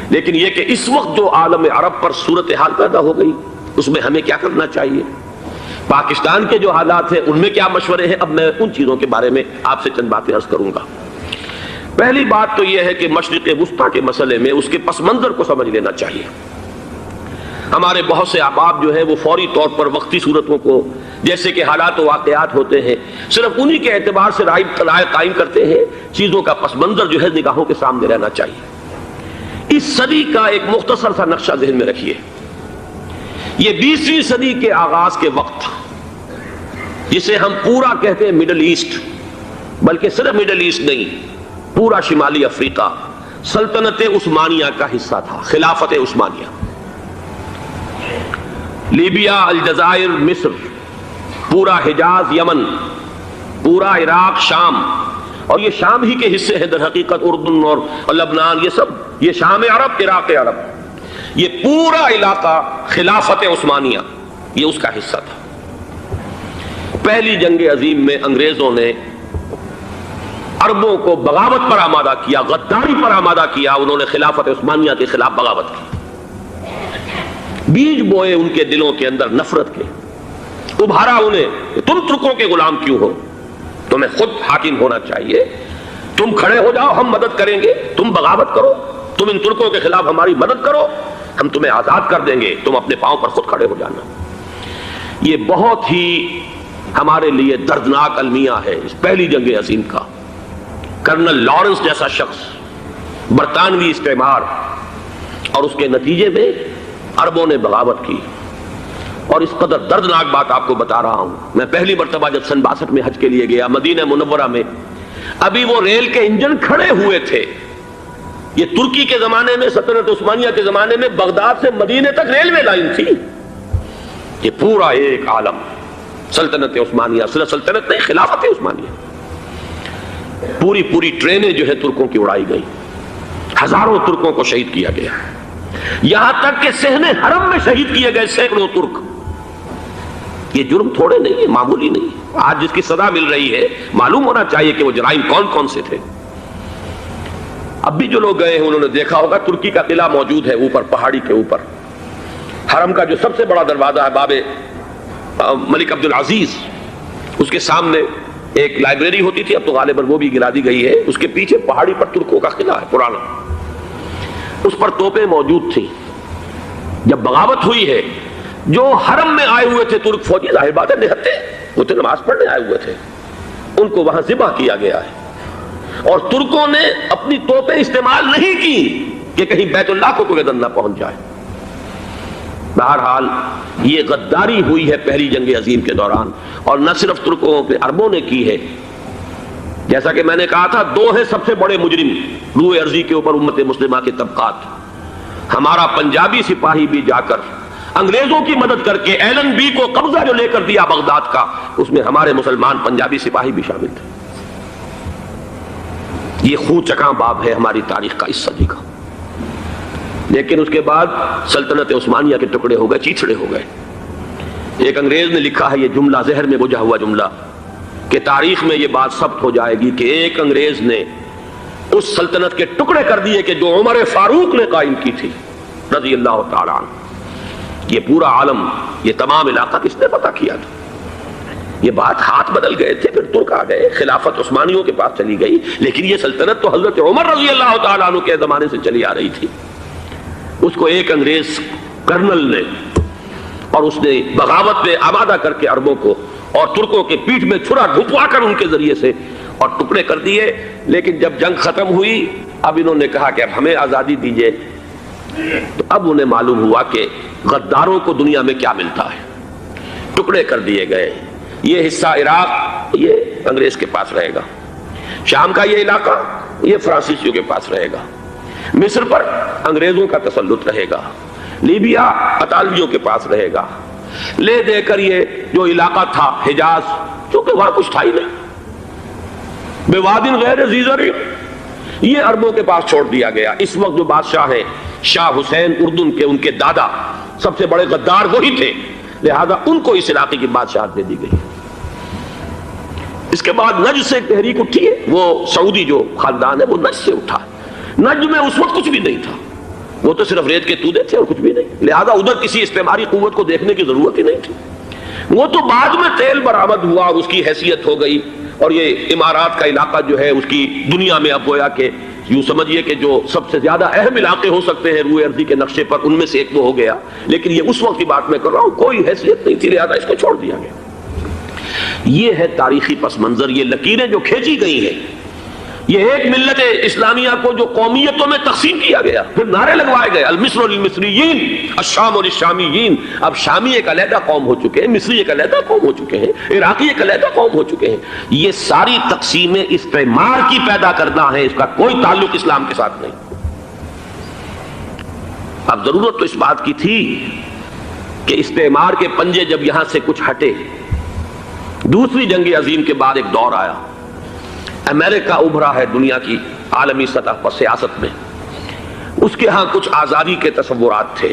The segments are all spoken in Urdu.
لیکن یہ کہ اس وقت جو عالم عرب پر صورتحال پیدا ہو گئی اس میں ہمیں کیا کرنا چاہیے، پاکستان کے جو حالات ہیں ان میں کیا مشورے ہیں، اب میں ان چیزوں کے بارے میں آپ سے چند باتیں عرض کروں گا۔ پہلی بات تو یہ ہے کہ مشرق وسطیٰ کے مسئلے میں اس کے پس منظر کو سمجھ لینا چاہیے۔ ہمارے بہت سے احباب جو ہے وہ فوری طور پر وقتی صورتوں کو جیسے کہ حالات و واقعات ہوتے ہیں صرف انہی کے اعتبار سے رائے قائم کرتے ہیں، چیزوں کا پس منظر جو ہے نگاہوں کے سامنے رہنا چاہیے۔ اس صدی کا ایک مختصر سا نقشہ ذہن میں رکھیے، یہ 20ویں صدی کے آغاز کے وقت تھا جسے ہم پورا کہتے ہیں مڈل ایسٹ، بلکہ صرف مڈل ایسٹ نہیں، پورا شمالی افریقہ سلطنت عثمانیہ کا حصہ تھا، خلافت عثمانیہ۔ لیبیا، الجزائر، مصر، پورا حجاز، یمن، پورا عراق، شام، اور یہ شام ہی کے حصے ہیں در حقیقت، اردن اور لبنان، یہ سب یہ شام عرب، عراق عرب، یہ پورا علاقہ خلافت عثمانیہ یہ اس کا حصہ تھا۔ پہلی جنگ عظیم میں انگریزوں نے عربوں کو بغاوت پر آمادہ کیا، غداری پر آمادہ کیا، انہوں نے خلافت عثمانیہ کے خلاف بغاوت کی، بیج بوئے ان کے دلوں کے اندر نفرت کے، ابھارا انہیں کہ تم ترکوں کے غلام کیوں ہو، تمہیں خود حاکم ہونا چاہیے، تم کھڑے ہو جاؤ، ہم مدد کریں گے، تم بغاوت کرو، تم ان ترکوں کے خلاف ہماری مدد کرو، ہم تمہیں آزاد کر دیں گے، تم اپنے پاؤں پر خود کھڑے ہو جانا۔ یہ بہت ہی ہمارے لیے دردناک المیہ ہے اس پہلی جنگ عظیم کا۔ کرنل لارنس جیسا شخص، برطانوی استعمار، اور اس کے نتیجے میں عربوں نے بغاوت کی۔ اور اس قدر دردناک بات آپ کو بتا رہا ہوں، میں پہلی مرتبہ جب سن 62 میں حج کے لیے گیا مدینہ منورہ میں، ابھی وہ ریل کے انجن کھڑے ہوئے تھے۔ یہ ترکی کے زمانے میں، سلطنت عثمانیہ کے زمانے میں بغداد سے مدینے تک ریلوے لائن تھی۔ یہ پورا ایک عالم سلطنت عثمانیہ، صرف سلطنت نہیں، خلافت عثمانیہ، پوری ٹرینیں جو ہے ترکوں کی اڑائی گئی، ہزاروں ترکوں کو شہید کیا گیا، یہاں تک کہ صحن حرم میں شہید کیے گئے سینکڑوں ترک۔ یہ جرم تھوڑے نہیں ہے، معمولی نہیں۔ آج جس کی سزا مل رہی ہے معلوم ہونا چاہیے کہ وہ جرائم کون کون سے تھے۔ اب بھی جو لوگ گئے ہیں انہوں نے دیکھا ہوگا ترکی کا قلعہ موجود ہے اوپر پہاڑی کے اوپر، حرم کا جو سب سے بڑا دروازہ ہے باب ملک عبد العزیز، اس کے سامنے ایک لائبریری ہوتی تھی، اب تو غالباً وہ بھی گرا دی گئی ہے، اس کے پیچھے پہاڑی پر ترکوں کا قلعہ ہے پرانا، اس پر توپیں موجود تھیں۔ جب بغاوت ہوئی ہے، جو حرم میں آئے ہوئے تھے ترک فوجی، ظاہر بات ہے نہتے، وہ تو نماز پڑھنے آئے ہوئے تھے، ان کو وہاں ذبح کیا گیا ہے، اور ترکوں نے اپنی توپیں استعمال نہیں کی کہ کہیں بیت اللہ کو کوئی گدن نہ پہنچ جائے۔ بہرحال یہ غداری ہوئی ہے پہلی جنگ عظیم کے دوران، اور نہ صرف ترکوں پہ عربوں نے کی ہے۔ جیسا کہ میں نے کہا تھا، دو ہیں سب سے بڑے مجرم روئے ارضی کے اوپر امت مسلمہ کے طبقات۔ ہمارا پنجابی سپاہی بھی جا کر انگریزوں کی مدد کر کے ایلن بی کو قبضہ جو لے کر دیا بغداد کا، اس میں ہمارے مسلمان پنجابی سپاہی بھی شامل تھے۔ یہ خون چکاں باب ہے ہماری تاریخ کا اس صدی کا۔ لیکن اس کے بعد سلطنت عثمانیہ کے ٹکڑے ہو گئے، چیچڑے ہو گئے۔ ایک انگریز نے لکھا ہے یہ جملہ، زہر میں بجھا ہوا جملہ، کہ تاریخ میں یہ بات ثبت ہو جائے گی کہ ایک انگریز نے اس سلطنت کے ٹکڑے کر دیے کہ جو عمر فاروق نے قائم کی تھی رضی اللہ تعالیٰ عنہ۔ یہ پورا عالم، یہ تمام علاقہ کس نے پتہ کیا تھا؟ یہ بات ہاتھ بدل گئے تھے، پھر ترک آ گئے، خلافت عثمانیوں کے پاس چلی گئی، لیکن یہ سلطنت تو حضرت عمر رضی اللہ تعالیٰ عنہ کے زمانے سے چلی آ رہی تھی۔ اس کو ایک انگریز کرنل نے، اور اس نے بغاوت میں آمادہ کر کے عربوں کو اور ترکوں کے پیٹھ میں چھرا ڈھپوا کر ان کے ذریعے سے اور ٹکڑے کر دیے۔ لیکن جب جنگ ختم ہوئی، اب انہوں نے کہا کہ اب ہمیں آزادی دیجیے، تو اب انہیں معلوم ہوا کہ غداروں کو دنیا میں کیا ملتا ہے۔ ٹکڑے کر دیے گئے۔ یہ حصہ عراق یہ انگریز کے پاس رہے گا، شام کا یہ علاقہ یہ فرانسیسیوں کے پاس رہے گا، مصر پر انگریزوں کا تسلط رہے گا، لیبیا اطالویوں کے پاس رہے گا، لے دے کر یہ جو علاقہ تھا حجاز، چونکہ وہاں کچھ تھا ہی نہیں، بوادن غیر ذی زرع، یہ عربوں کے پاس چھوڑ دیا گیا۔ اس وقت جو بادشاہ ہیں شاہ حسین اردن کے، ان کے دادا سب سے بڑے غدار وہی تھے، لہذا ان کو اس علاقے کی بادشاہت دے دی گئی۔ اس کے بعد نجد سے ایک تحریک اٹھی ہے، وہ سعودی جو خاندان ہے وہ نجد سے اٹھا۔ نجد میں اس وقت کچھ بھی نہیں تھا، وہ تو صرف ریت کے تودے تھے اور کچھ بھی نہیں، لہذا ادھر کسی استعماری قوت کو دیکھنے کی ضرورت ہی نہیں تھی۔ وہ تو بعد میں تیل برآمد ہوا اور اس کی حیثیت ہو گئی، اور یہ امارات کا علاقہ جو ہے اس کی دنیا میں اب گویا کہ یوں سمجھیے کہ جو سب سے زیادہ اہم علاقے ہو سکتے ہیں روئے ارضی کے نقشے پر، ان میں سے ایک وہ ہو گیا۔ لیکن یہ اس وقت کی بات میں کر رہا ہوں، کوئی حیثیت نہیں تھی، لہذا اس کو چھوڑ دیا گیا۔ یہ ہے تاریخی پس منظر، یہ لکیریں جو کھینچی گئی ہیں، یہ ایک ملت اسلامیہ کو جو قومیتوں میں تقسیم کیا گیا، پھر نعرے لگوائے گئے المصر للمصریین الشام للشامیین۔ اب شامی ایک علیحدہ قوم ہو چکے ہیں، مصری ایک علیحدہ قوم ہو چکے ہیں، عراقی ایک علیحدہ قوم ہو چکے ہیں۔ یہ ساری تقسیمیں استعمار کی پیدا کرنا ہے، اس کا کوئی تعلق اسلام کے ساتھ نہیں۔ اب ضرورت تو اس بات کی تھی کہ استعمار کے پنجے جب یہاں سے کچھ ہٹے، دوسری جنگ عظیم کے بعد ایک دور آیا، امریکہ ابھرا ہے دنیا کی عالمی سطح پر سیاست میں، اس کے ہاں کچھ آزادی کے تصورات تھے،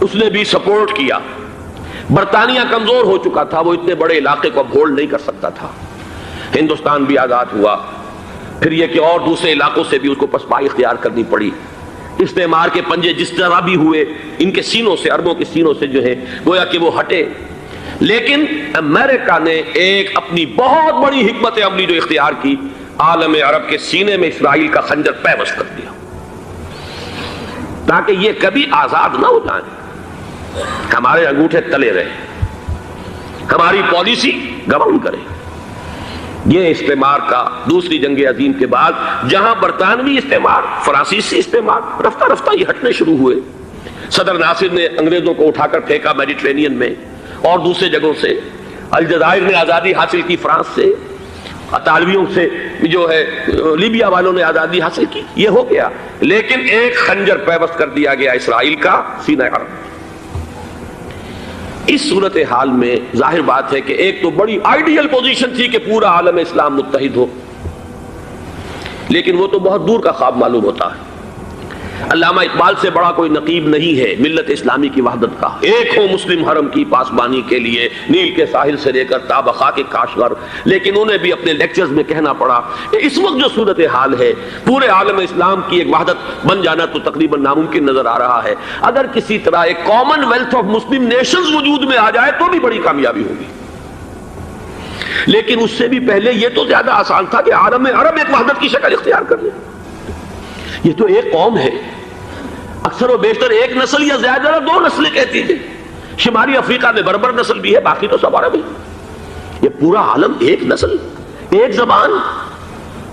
اس نے بھی سپورٹ کیا۔ برطانیہ کمزور ہو چکا تھا، وہ اتنے بڑے علاقے کو اب ہولڈ نہیں کر سکتا تھا۔ ہندوستان بھی آزاد ہوا، پھر یہ کہ اور دوسرے علاقوں سے بھی اس کو پسپائی اختیار کرنی پڑی۔ استعمار کے پنجے جس طرح بھی ہوئے، ان کے سینوں سے، عربوں کے سینوں سے جو ہے گویا کہ وہ ہٹے، لیکن امریکہ نے ایک اپنی بہت بڑی حکمت عملی جو اختیار کی، عالم عرب کے سینے میں اسرائیل کا خنجر پیوست کر دیا، تاکہ یہ کبھی آزاد نہ ہو جائیں، ہمارے انگوٹھے تلے رہے، ہماری پالیسی گورن کرے۔ یہ استعمار کا دوسری جنگ عظیم کے بعد جہاں برطانوی استعمار، فرانسیسی استعمار رفتہ رفتہ یہ ہٹنے شروع ہوئے۔ صدر ناصر نے انگریزوں کو اٹھا کر پھینکا میڈیٹرینین میں اور دوسرے جگہوں سے، الجزائر نے آزادی حاصل کی فرانس سے، اطالویوں سے جو ہے لیبیا والوں نے آزادی حاصل کی، یہ ہو گیا، لیکن ایک خنجر پیوست کر دیا گیا اسرائیل کا سینہ عرب۔ اس صورتحال میں ظاہر بات ہے کہ ایک تو بڑی آئیڈیل پوزیشن تھی کہ پورا عالم اسلام متحد ہو، لیکن وہ تو بہت دور کا خواب معلوم ہوتا ہے۔ علامہ اقبال سے بڑا کوئی نقیب نہیں ہے ملت اسلامی کی وحدت کا۔ ایک ہو مسلم حرم کی پاسبانی کے لیے، نیل کے ساحل سے لے کر تا بخا کے کاشغر۔ لیکن انہیں بھی اپنے لیکچرز میں کہنا پڑا کہ اس وقت جو صورتحال ہے، پورے عالم اسلام کی ایک وحدت بن جانا تو تقریباً ناممکن نظر آ رہا ہے۔ اگر کسی طرح ایک common wealth of Muslim nations وجود میں آ جائے تو بھی بڑی کامیابی ہوگی، لیکن اس سے بھی پہلے یہ تو زیادہ آسان تھا کہ عالم عرب ایک وحدت کی شکل اختیار کر لے۔ یہ تو ایک قوم ہے، اکثر و بیشتر ایک نسل یا زیادہ دو نسلیں کہتی ہیں۔ شمالی افریقہ میں بربر نسل بھی ہے، باقی تو سب عرب ہیں۔ یہ پورا عالم ایک نسل، ایک زبان،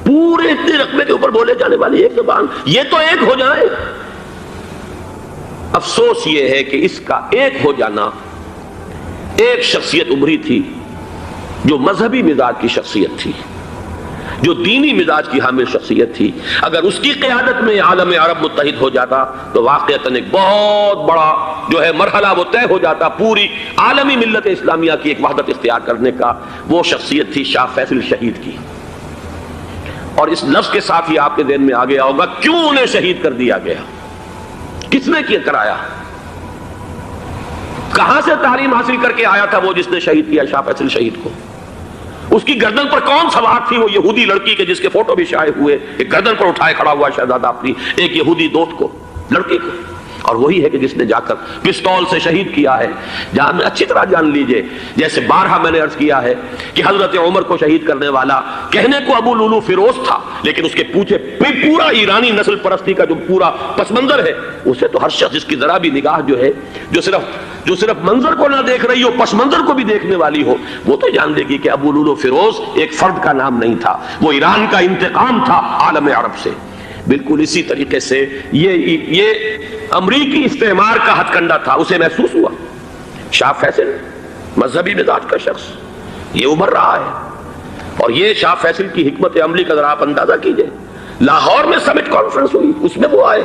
پورے اتنے رقبے کے اوپر بولے جانے والی ایک زبان، یہ تو ایک ہو جائے۔ افسوس یہ ہے کہ اس کا ایک ہو جانا، ایک شخصیت ابھری تھی جو مذہبی مزاج کی شخصیت تھی، جو دینی مزاج کی حامل شخصیت تھی۔ اگر اس کی قیادت میں عالم عرب متحد ہو جاتا تو واقعتاً ایک بہت بڑا جو ہے مرحلہ وہ طے ہو جاتا پوری عالمی ملت اسلامیہ کی ایک وحدت اختیار کرنے کا۔ وہ شخصیت تھی شاہ فیصل شہید کی، اور اس لفظ کے ساتھ ہی آپ کے ذہن میں آ گیا ہوگا کیوں انہیں شہید کر دیا گیا، کس نے کیا کرایا، کہاں سے تعلیم حاصل کر کے آیا تھا وہ جس نے شہید کیا شاہ فیصل شہید کو، اس کی گردن پر کون سوار تھی، وہ یہودی لڑکی کے جس کے فوٹو بھی شائع ہوئے، ایک گردن پر اٹھائے کھڑا ہوا شہزادہ اپنی ایک یہودی دوست کو، لڑکی کو، اور وہی ہے کہ جس نے جا کر پستول سے شہید کیا ہے۔ جان اچھی طرح جان لیجئے، جیسے بارہا میں نے عرض کیا ہے کہ حضرت عمر کو شہید کرنے والا کہنے کو ابو لولو فیروز تھا، لیکن اس کے پیچھے پورا ایرانی نسل پرستی کا جو پورا پس منظر ہے، اسے تو ہر شخص جس کی ذرا بھی نگاہ جو ہے جو صرف منظر کو نہ دیکھ رہی ہو، پس منظر کو بھی دیکھنے والی ہو، وہ تو جان دے گی کہ ابو لولو فیروز ایک فرد کا نام نہیں تھا، وہ ایران کا انتقام تھا عالم عرب سے۔ بالکل اسی طریقے سے یہ امریکی استعمار کا ہتھ کنڈا تھا، اسے محسوس ہوا۔ شاہ فیصل مذہبی مزاج کا شخص، یہ ابھر رہا ہے، اور یہ شاہ فیصل کی حکمت عملی کا ذرا آپ اندازہ کیجئے۔ لاہور میں سمٹ کانفرنس ہوئی، اس میں وہ آئے،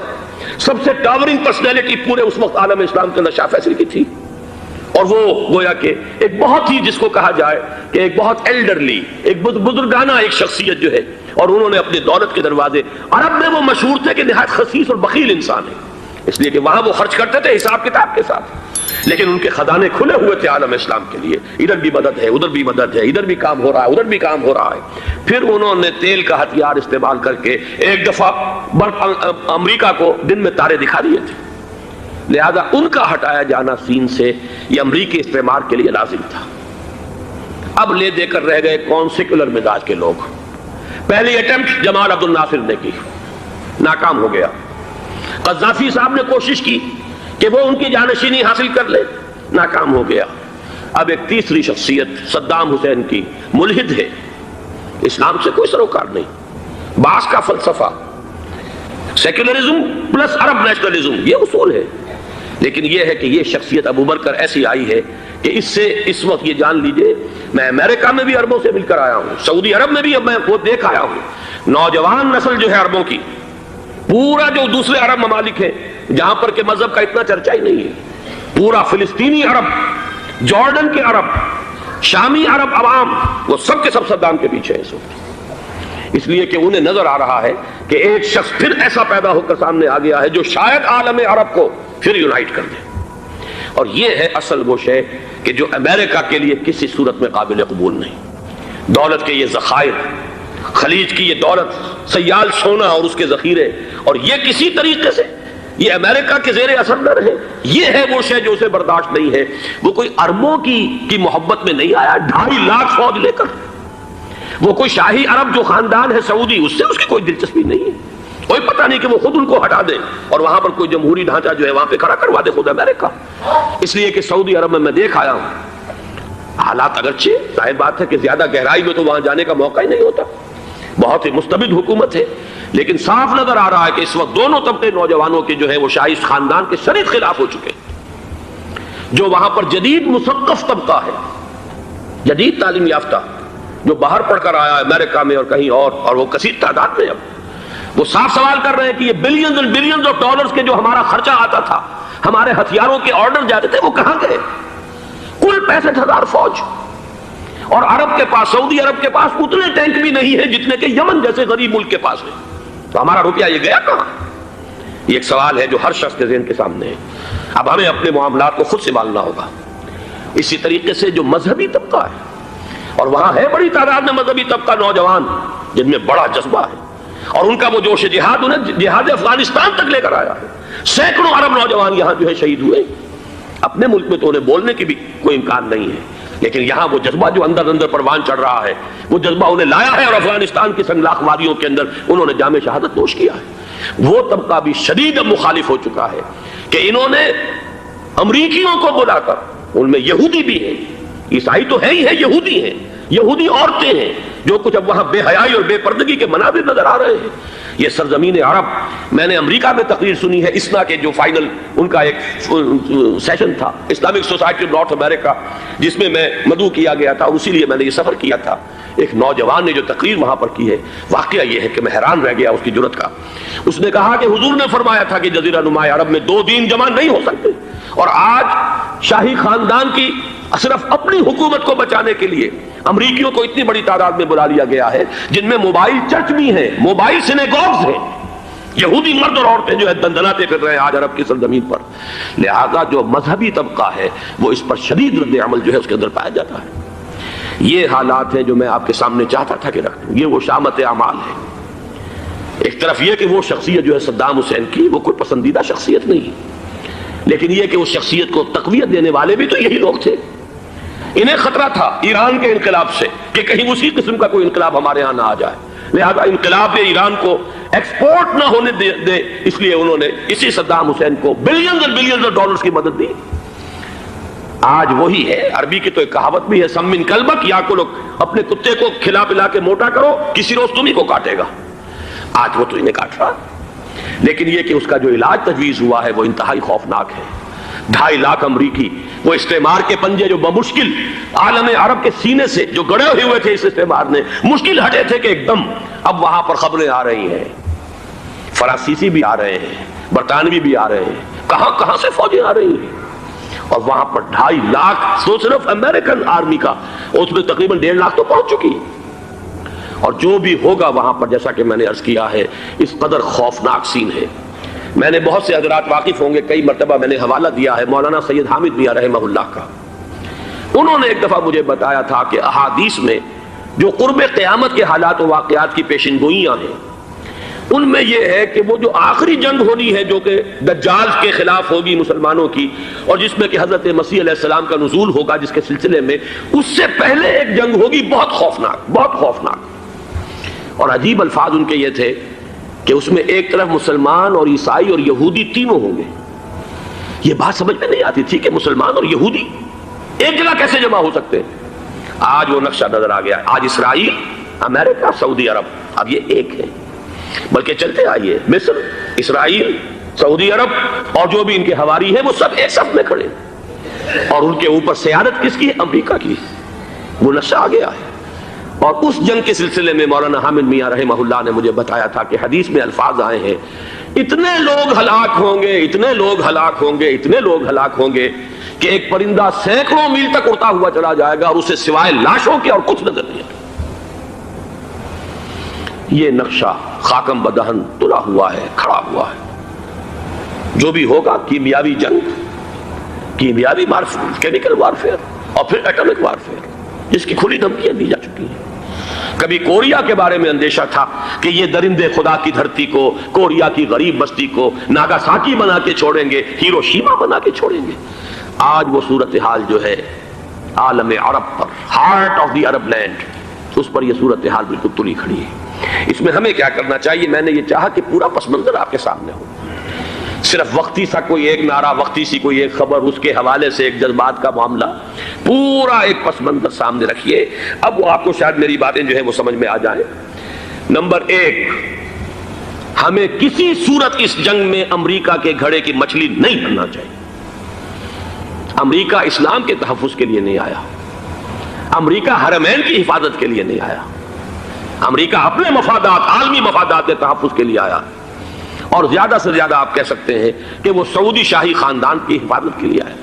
سب سے ٹاورنگ پرسنالٹی پورے اس وقت عالم اسلام کے اندر شاہ فیصل کی تھی، اور وہ گویا کہ ایک بہت ہی جس کو کہا جائے کہ ایک بہت ایلڈرلی، ایک بزرگانہ ایک شخصیت جو ہے، اور انہوں نے اپنے دولت کے دروازے، عرب میں وہ مشہور تھے کہ نہایت خسیس اور بخیل انسان ہے، اس لیے کہ وہاں وہ خرچ کرتے تھے حساب کتاب کے ساتھ، لیکن ان کے خزانے کھلے ہوئے تھے عالم اسلام کے لیے، ادھر بھی مدد ہے، ادھر بھی مدد ہے، ادھر بھی کام ہو رہا ہے، ادھر بھی کام ہو رہا ہے۔ پھر انہوں نے تیل کا ہتھیار استعمال کر کے ایک دفعہ امریکہ کو دن میں تارے دکھا دیے تھے، لہذا ان کا ہٹایا جانا سین سے یہ امریکی استعمار کے لیے لازم تھا۔ اب لے دے کر رہ گئے کون؟ سیکولر مزاج کے لوگ۔ پہلی اٹیمپٹ جمال عبد الناصر نے کی، ناکام ہو گیا۔ قذافی صاحب نے کوشش کی کہ وہ ان کی جانشینی حاصل کر لے، ناکام ہو گیا۔ اب ایک تیسری شخصیت صدام حسین کی، ملحد ہے، اسلام سے کوئی سروکار نہیں، باس کا فلسفہ، سیکولرزم پلس عرب نیشنلزم، یہ اصول ہے۔ لیکن یہ ہے کہ یہ شخصیت ابو بکر ایسی آئی ہے کہ اس سے اس وقت یہ جان لیجئے، میں امریکہ میں بھی عربوں سے مل کر آیا ہوں، سعودی عرب میں بھی اب میں وہ دیکھ آیا ہوں، نوجوان نسل جو ہے عربوں کی، پورا جو دوسرے عرب ممالک ہیں جہاں پر کہ مذہب کا اتنا چرچا ہی نہیں ہے، پورا فلسطینی عرب، جارڈن کے عرب، شامی عرب عوام، وہ سب کے سب صدام کے پیچھے ہیں اس وقت، اس لیے کہ انہیں نظر آ رہا ہے کہ ایک شخص پھر ایسا پیدا ہو کر سامنے آ گیا ہے جو شاید عالم عرب کو پھر یونائٹ کر دے۔ اور یہ ہے اصل وہ شے کہ جو امریکہ کے لیے کسی صورت میں قابل قبول نہیں۔ دولت کے یہ ذخائر، خلیج کی یہ دولت، سیال سونا اور اس کے ذخیرے، اور یہ کسی طریقے سے یہ امریکہ کے زیر اثر نہ رہے، یہ ہے وہ شے جو اسے برداشت نہیں ہے۔ وہ کوئی عربوں کی محبت میں نہیں آیا 2.5 لاکھ فوج لے کر، وہ کوئی شاہی عرب جو خاندان ہے سعودی، اس سے اس کی کوئی دلچسپی نہیں ہے، کوئی پتہ نہیں کہ وہ خود ان کو ہٹا دے اور وہاں پر کوئی جمہوری ڈھانچہ جو ہے وہاں پہ کھڑا کروا دے خود امریکہ۔ اس لیے کہ سعودی عرب میں دیکھ آیا ہوں، حالات اگرچہ ظاہر بات ہے کہ زیادہ گہرائی میں تو وہاں جانے کا موقع ہی نہیں ہوتا، بہت ہی مستبد حکومت ہے، لیکن صاف نظر آ رہا ہے کہ اس وقت دونوں طبقے نوجوانوں کے جو ہے وہ شاہی خاندان کے شدید خلاف ہو چکے ہیں۔ جو وہاں پر جدید مثقف طبقہ ہے، جدید تعلیم یافتہ، جو باہر پڑھ کر آیا ہے امریکہ میں اور کہیں اور وہ کثیر تعداد میں، اب وہ صاف سوال کر رہے ہیں کہ یہ بلینز اور بلینز آف ڈالرز کے جو ہمارا خرچہ آتا تھا، ہمارے ہتھیاروں کے آرڈر جاتے تھے، وہ کہاں گئے؟ کل 65,000 فوج، اور عرب کے پاس، سعودی عرب کے پاس اتنے ٹینک بھی نہیں ہیں جتنے کہ یمن جیسے غریب ملک کے پاس ہے، تو ہمارا روپیہ یہ گیا کہاں؟ یہ ایک سوال ہے جو ہر شخص کے ذہن کے سامنے ہے۔ اب ہمیں اپنے معاملات کو خود سنبھالنا ہوگا۔ اسی طریقے سے جو مذہبی طبقہ ہے، اور وہاں ہے بڑی تعداد میں مذہبی طبقہ نوجوان جن میں بڑا جذبہ ہے، اور ان کا وہ جوش جہاد انہیں جہاد افغانستان تک لے کر آیا ہے۔ سینکڑوں عرب نوجوان یہاں جو ہے شہید ہوئے، اپنے ملک میں تو انہیں بولنے کی بھی کوئی امکان نہیں ہے، لیکن یہاں وہ جذبہ جو اندر اندر پروان چڑھ رہا ہے، وہ جذبہ انہیں لایا ہے اور افغانستان کی سنگلاخ وادیوں کے اندر انہوں نے جام شہادت نوش کیا ہے۔ وہ طبقہ بھی شدید مخالف ہو چکا ہے کہ انہوں نے امریکیوں کو بلا کر، ان میں یہودی بھی ہیں، عیسائی تو ہے ہی ہے، یہودی ہیں، یہودی عورتیں ہیں، جو کچھ اب وہاں بے حیائی اور بے پردگی کے مناظر نظر آ رہے ہیں۔ یہ سرزمین عرب، میں نے امریکہ میں تقریر سنی ہے اسنا کے جو فائنل ان کا ایک سیشن تھا، اسلامک سوسائٹی آف نارتھ امریکہ، جس میں میں مدعو کیا گیا تھا، اسی لیے میں نے یہ سفر کیا تھا۔ ایک نوجوان نے جو تقریر وہاں پر کی ہے، واقعہ یہ ہے کہ میں حیران رہ گیا اس کی جرأت کا۔ اس نے کہا کہ حضور نے فرمایا تھا کہ جزیرہ نما عرب میں 2 دین جمع نہیں ہو سکتے، اور آج شاہی خاندان کی صرف اپنی حکومت کو بچانے کے لیے امریکیوں کو اتنی بڑی تعداد میں بلا لیا گیا ہے، جن میں موبائل چرچ بھی ہیں، موبائل سینیگوگز ہیں، یہودی مرد اور عورتیں جو ہے دندناتے پھر رہے ہیں آج عرب کی سرزمین پر۔ لہذا جو مذہبی طبقہ ہے وہ اس پر شدید رد عمل جو ہے اس کے اندر پایا جاتا ہے۔ یہ حالات ہیں جو میں آپ کے سامنے چاہتا تھا کہ رکھوں۔ یہ وہ شامت اعمال ہے۔ ایک طرف یہ کہ وہ شخصیت جو ہے صدام حسین کی، وہ کوئی پسندیدہ شخصیت نہیں، لیکن یہ کہ اس شخصیت کو تقویت دینے والے بھی تو یہی لوگ تھے۔ انہیں خطرہ تھا ایران کے انقلاب سے کہ کہیں اسی قسم کا کوئی انقلاب ہمارے ہاں نہ آ جائے، لہذا انقلاب ایران کو ایکسپورٹ نہ ہونے دے، اس لیے انہوں نے اسی صدام حسین کو بلینز اور بلینز آف ڈالرز کی مدد دی۔ آج وہی ہے، عربی کی تو ایک کہاوت بھی ہے، سمن کلبک، یا کو لوگ اپنے کتے کو کھلا پلا کے موٹا کرو، کسی روز تمہیں کو کاٹے گا۔ آج وہ تو انہیں کاٹ رہا، لیکن یہ کہ اس کا جو علاج تجویز ہوا ہے وہ انتہائی خوفناک ہے۔ 2.5 لاکھ امریکی، وہ استعمار کے پنجے جو بمشکل عالم عرب کے سینے سے جو گڑے ہوئے تھے اس استعمار نے، مشکل ہٹے تھے کہ ایک دم اب وہاں پر خبریں آ رہی ہیں، فرانسیسی بھی آ رہے ہیں، برطانوی بھی آ رہے ہیں، کہاں کہاں سے فوجیں آ رہی ہیں، اور وہاں پر 2.5 لاکھ تو صرف امریکن آرمی کا، اس میں تقریباً 1.5 لاکھ تو پہنچ چکی، اور جو بھی ہوگا وہاں پر جیسا کہ میں نے عرض کیا ہے اس قدر خوفناک سین ہے۔ میں نے بہت سے حضرات واقف ہوں گے، کئی مرتبہ میں نے حوالہ دیا ہے مولانا سید حامد میاں رحمہ اللہ کا. انہوں نے ایک دفعہ مجھے بتایا تھا کہ احادیث میں جو قرب قیامت کے حالات و واقعات کی پیشن گوئیاں ہیں، ان میں یہ ہے کہ وہ جو آخری جنگ ہونی ہے جو کہ دجال کے خلاف ہوگی مسلمانوں کی، اور جس میں کہ حضرت مسیح علیہ السلام کا نزول ہوگا، جس کے سلسلے میں اس سے پہلے ایک جنگ ہوگی بہت خوفناک، بہت خوفناک. اور عجیب الفاظ ان کے یہ تھے کہ اس میں ایک طرف مسلمان اور عیسائی اور یہودی تینوں ہوں گے. یہ بات سمجھ میں نہیں آتی تھی کہ مسلمان اور یہودی ایک جگہ کیسے جمع ہو سکتے ہیں. آج وہ نقشہ نظر آ گیا. آج اسرائیل، امریکہ، سعودی عرب اب یہ ایک ہے. بلکہ چلتے آئیے، مصر، اسرائیل، سعودی عرب اور جو بھی ان کے حواری ہیں وہ سب ایک صف میں کھڑے، اور ان کے اوپر سیادت کس کی ہے؟ امریکہ کی. وہ نقشہ آ گیا ہے. اور اس جنگ کے سلسلے میں مولانا حامد میاں رحمہ اللہ نے مجھے بتایا تھا کہ حدیث میں الفاظ آئے ہیں، اتنے لوگ ہلاک ہوں گے، اتنے لوگ ہلاک ہوں گے، اتنے لوگ ہلاک ہوں گے کہ ایک پرندہ سینکڑوں میل تک اڑتا ہوا چلا جائے گا اور اسے سوائے لاشوں کے اور کچھ نظر نہیں آئے. یہ نقشہ خاکم بدہن تلا ہوا ہے، کھڑا ہوا ہے. جو بھی ہوگا کیمیاوی جنگ، کیمیاوی وارفیئر، کیمیکل وارفیئر اور پھر ایٹمک وارفیئر، جس کی کھلی دھمکیاں دی جا چکی ہیں. کبھی کوریا کے بارے میں اندیشہ تھا کہ یہ درندے خدا کی دھرتی کو، کوریا کی غریب بستی کو ناگاساکی بنا کے چھوڑیں گے، ہیروشیما بنا کے چھوڑیں گے. آج وہ صورتحال جو ہے عالم عرب پر، heart of the Arab land, اس پر یہ صورتحال بالکل تلی کھڑی ہے. اس میں ہمیں کیا کرنا چاہیے؟ میں نے یہ چاہا کہ پورا پس منظر آپ کے سامنے ہو. صرف وقتی سا کوئی ایک نعرہ، وقتی سی کوئی ایک خبر، اس کے حوالے سے ایک جذبات کا معاملہ، پورا ایک پس منظر سامنے رکھیے. اب وہ آپ کو شاید میری باتیں جو ہیں وہ سمجھ میں آ جائیں. نمبر ایک، ہمیں کسی صورت اس جنگ میں امریکہ کے گھڑے کی مچھلی نہیں بننا چاہیے. امریکہ اسلام کے تحفظ کے لیے نہیں آیا، امریکہ حرمین کی حفاظت کے لیے نہیں آیا، امریکہ اپنے مفادات، عالمی مفادات کے تحفظ کے لیے آیا. اور زیادہ سے زیادہ آپ کہہ سکتے ہیں کہ وہ سعودی شاہی خاندان کی حفاظت کے لیے آیا.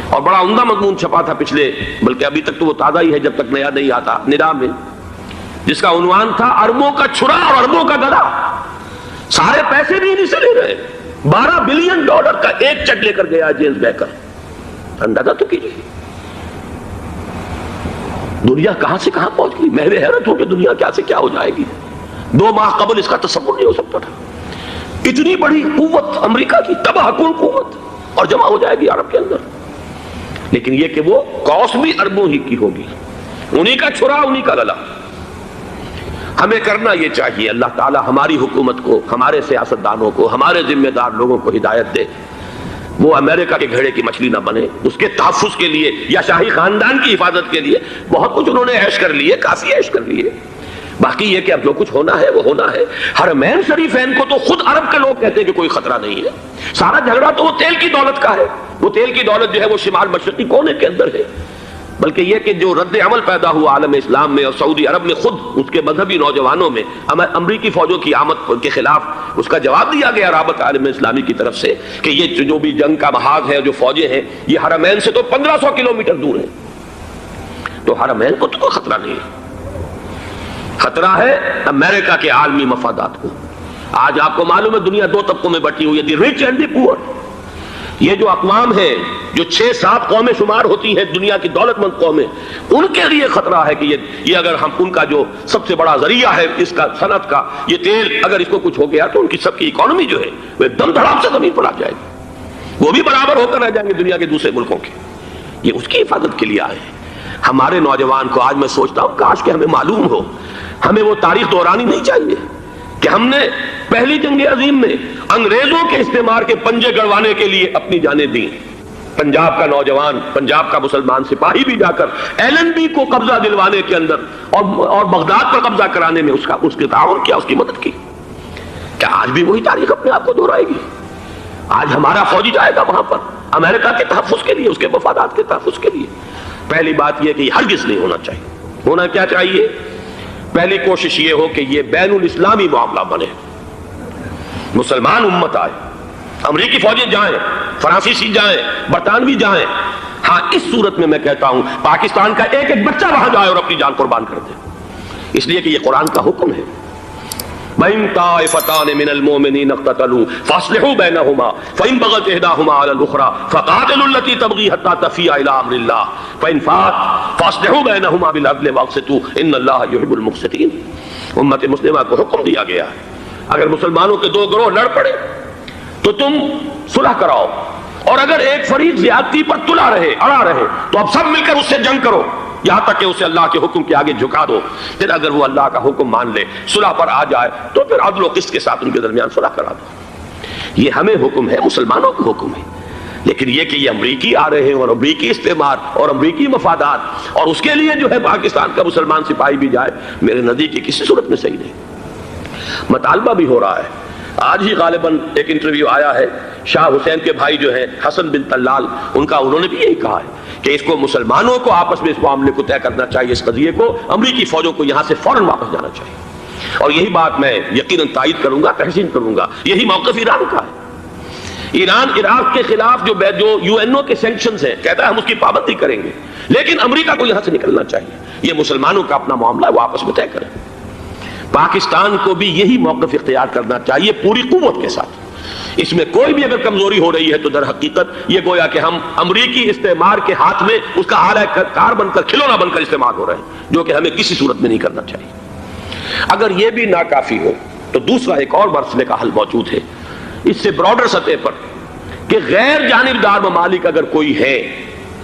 اور بڑا عمدہ مضمون چھپا تھا پچھلے، بلکہ ابھی تک تو وہ تازہ ہی ہے جب تک نیا نہیں آتا، ندا میں، جس کا عنوان تھا اربوں کا چھرا اور اربوں کا گدا. سارے پیسے بھی انہیں سے لے رہے. $12 بلین کا ایک چیک لے کر گیا جیمز بیکر. اندازہ تو کیجیے دنیا کہاں سے کہاں پہنچ گئی. میں حیرت ہوں کہ دنیا کیا سے کیا ہو جائے گی. 2 ماہ قبل اس کا تصور نہیں ہو سکتا تھا. اتنی بڑی قوت امریکہ کی، تباہ کن قوت، اور جمع ہو جائے گی عرب کے اندر. لیکن یہ کہ وہ کاس بھی اربوں ہی کی ہوگی، انہی کا چھرا، انہی کا گلا. ہمیں کرنا یہ چاہیے، اللہ تعالی ہماری حکومت کو، ہمارے سیاستدانوں کو، ہمارے ذمہ دار لوگوں کو ہدایت دے، وہ امریکہ کے گھڑے کی مچھلی نہ بنے. اس کے تحفظ کے لیے یا شاہی خاندان کی حفاظت کے لیے بہت کچھ انہوں نے عیش کر لیے، کافی عیش کر لیے. باقی یہ کہ اب جو کچھ ہونا ہے وہ ہونا ہے. حرمین شریفین کو تو خود عرب کے لوگ کہتے ہیں کہ کوئی خطرہ نہیں ہے. سارا جھگڑا تو وہ تیل کی دولت کا ہے. وہ تیل کی دولت جو ہے وہ شمال مشرقی کونے کے اندر ہے. بلکہ یہ کہ جو رد عمل پیدا ہوا عالم اسلام میں اور سعودی عرب میں، خود اس کے مذہبی نوجوانوں میں امریکی فوجوں کی آمد کے خلاف اس کا جواب دیا گیا رابطہ عالم اسلامی کی طرف سے کہ یہ جو بھی جنگ کا محاذ ہے، جو فوجیں ہیں، یہ حرمین سے تو 1500 کلومیٹر دور ہیں. تو حرمین کو تو کوئی خطرہ نہیں ہے. خطرہ ہے امریکہ کے عالمی مفادات کو. آج آپ کو معلوم ہے دنیا 2 طبقوں میں بٹی ہوئی ہے، دی رچ اینڈ دی پور. یہ جو اقوام ہیں، جو 6-7 قومیں شمار ہوتی ہیں دنیا کی دولت مند قومیں، ان کے لیے خطرہ ہے کہ یہ اگر ہم ان کا جو سب سے بڑا ذریعہ ہے اس کا صنعت کا، یہ تیل، اگر اس کو کچھ ہو گیا تو ان کی سب کی اکانومی جو ہے وہ ایک دم دھڑام سے زمین پر آ جائے گی. وہ بھی برابر ہو کر رہ جائیں گے دنیا کے دوسرے ملکوں کے. یہ اس کی حفاظت کے لیے آئے ہیں. ہمارے نوجوان کو آج میں سوچتا ہوں کاش کہ ہمیں معلوم ہو، ہمیں وہ تاریخ دہرانی نہیں چاہیے کہ ہم نے پہلی جنگ عظیم میں انگریزوں کے استعمار کے پنجے گڑوانے کے لیے اپنی جانیں دیں. پنجاب کا نوجوان، پنجاب کا مسلمان سپاہی بھی جا کر LNB کو قبضہ دلوانے کے اندر اور بغداد پر قبضہ کرانے میں اس کے تعاون کیا، اس کی مدد کی. کیا آج بھی وہی تاریخ اپنے آپ کو دہرائے گی؟ آج ہمارا فوجی جائے گا وہاں پر امریکہ کے تحفظ کے لیے، اس کے مفادات کے تحفظ کے لیے. پہلی بات یہ کہ یہ ہرگز نہیں ہونا چاہیے. ہونا کیا چاہیے؟ پہلی کوشش یہ ہو کہ یہ بین الاسلامی معاملہ بنے، مسلمان امت آئے، امریکی فوجیں جائیں، فرانسیسی جائیں، برطانوی جائیں. ہاں اس صورت میں کہتا ہوں پاکستان کا ایک ایک بچہ وہاں جائے اور اپنی جان قربان کر دے، اس لیے کہ یہ قرآن کا حکم ہے. وَإِن طَائِفَتَانِ مِنَ الْمُؤْمِنِينَ اقْتَتَلُوا فَأَصْلِحُوا بَيْنَهُمَا فَإِن بَغَتْ إِحْدَاهُمَا عَلَى الْأُخْرَى فَقَاتِلُوا الَّتِي تَبْغِي حَتَّى تَفِيءَ إِلَى أَمْرِ اللَّهِ فَإِن فَاءَتْ فَأَصْلِحُوا بَيْنَهُمَا بِالْعَدْلِ وَأَقْسِطُوا إِنَّ اللَّهَ يُحِبُّ الْمُقْسِطِينَ۔ امت مسلمہ کو حکم دیا گیا ہے اگر مسلمانوں کے دو گروہ لڑ پڑے تو تم صلح کراؤ، اور اگر ایک فریق زیادتی پر تلا رہے اڑا رہے تو اب سب مل کر اس سے جنگ کرو یہاں تک کہ اسے اللہ کے حکم کے آگے جھکا دو۔ پھر اگر وہ اللہ کا حکم مان لے، صلح پر آ جائے، تو پھر عدل و قسط کے ساتھ ان کے درمیان صلح کرا دو۔ یہ ہمیں حکم ہے، مسلمانوں کو حکم ہے۔ لیکن یہ کہ یہ امریکی آ رہے ہیں اور امریکی استعمار اور امریکی مفادات اور اس کے لیے جو ہے پاکستان کا مسلمان سپاہی بھی جائے، میرے نزدیک کی کسی صورت میں صحیح نہیں۔ مطالبہ بھی ہو رہا ہے، آج ہی غالباً ایک انٹرویو آیا ہے، شاہ حسین کے بھائی جو ہیں حسن بن طلال، انہوں نے بھی یہی کہا ہے کہ اس کو مسلمانوں کو آپس میں اس معاملے کو طے کرنا چاہیے، اس قضیے کو، امریکی فوجوں کو یہاں سے فوراً واپس جانا چاہیے۔ اور یہی بات میں یقیناً تائید کروں گا، تحسین کروں گا، یہی موقف ایران کا ہے۔ ایران عراق کے خلاف جو یو این او کے سینکشنز ہیں، کہتا ہے ہم اس کی پابندی کریں گے، لیکن امریکہ کو یہاں سے نکلنا چاہیے۔ یہ مسلمانوں کا اپنا معاملہ ہے، وہ آپس میں طے کریں۔ پاکستان کو بھی یہی موقف اختیار کرنا چاہیے پوری قوت کے ساتھ۔ اس میں کوئی بھی اگر کمزوری ہو رہی ہے تو در حقیقت یہ گویا کہ ہم امریکی استعمار کے ہاتھ میں اس کا آلہ کار بن کر، کھلونا بن کر استعمال ہو رہے ہیں، جو کہ ہمیں کسی صورت میں نہیں کرنا چاہیے۔ اگر یہ بھی ناکافی ہو تو دوسرا ایک اور مسئلے کا حل موجود ہے، اس سے براڈر سطح پر، کہ غیر جانبدار ممالک اگر کوئی ہے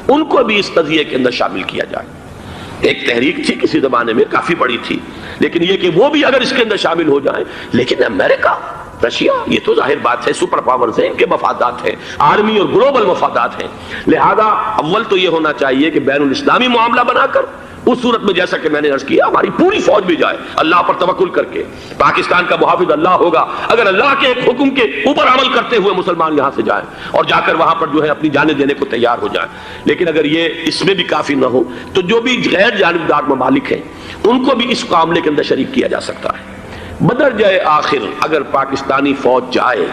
ان کو بھی اس قضیے کے اندر شامل کیا جائے۔ ایک تحریک تھی کسی زمانے میں، کافی بڑی تھی، لیکن یہ کہ وہ بھی اگر اس کے اندر شامل ہو جائیں۔ لیکن امریکہ، رشیا، یہ تو ظاہر بات ہے سپر پاورز ہیں، ان کے مفادات ہیں، عالمی اور گلوبل مفادات ہیں، لہذا اول تو یہ ہونا چاہیے کہ بین الاسلامی معاملہ بنا کر، اس صورت میں جیسا کہ میں نے عرض کیا ہماری پوری فوج بھی جائے اللہ پر توکل کر کے، پاکستان کا محافظ اللہ ہوگا، اگر اللہ کے ایک حکم کے اوپر عمل کرتے ہوئے مسلمان یہاں سے جائیں اور جا کر وہاں پر جو ہے اپنی جانیں دینے کو تیار ہو جائیں۔ لیکن اگر یہ اس میں بھی کافی نہ ہو تو جو بھی غیر جانبدار ممالک ہیں ان کو بھی اس معاملے کے اندر شریک کیا جا سکتا ہے۔ بدرجہ آخر اگر پاکستانی فوج جائے،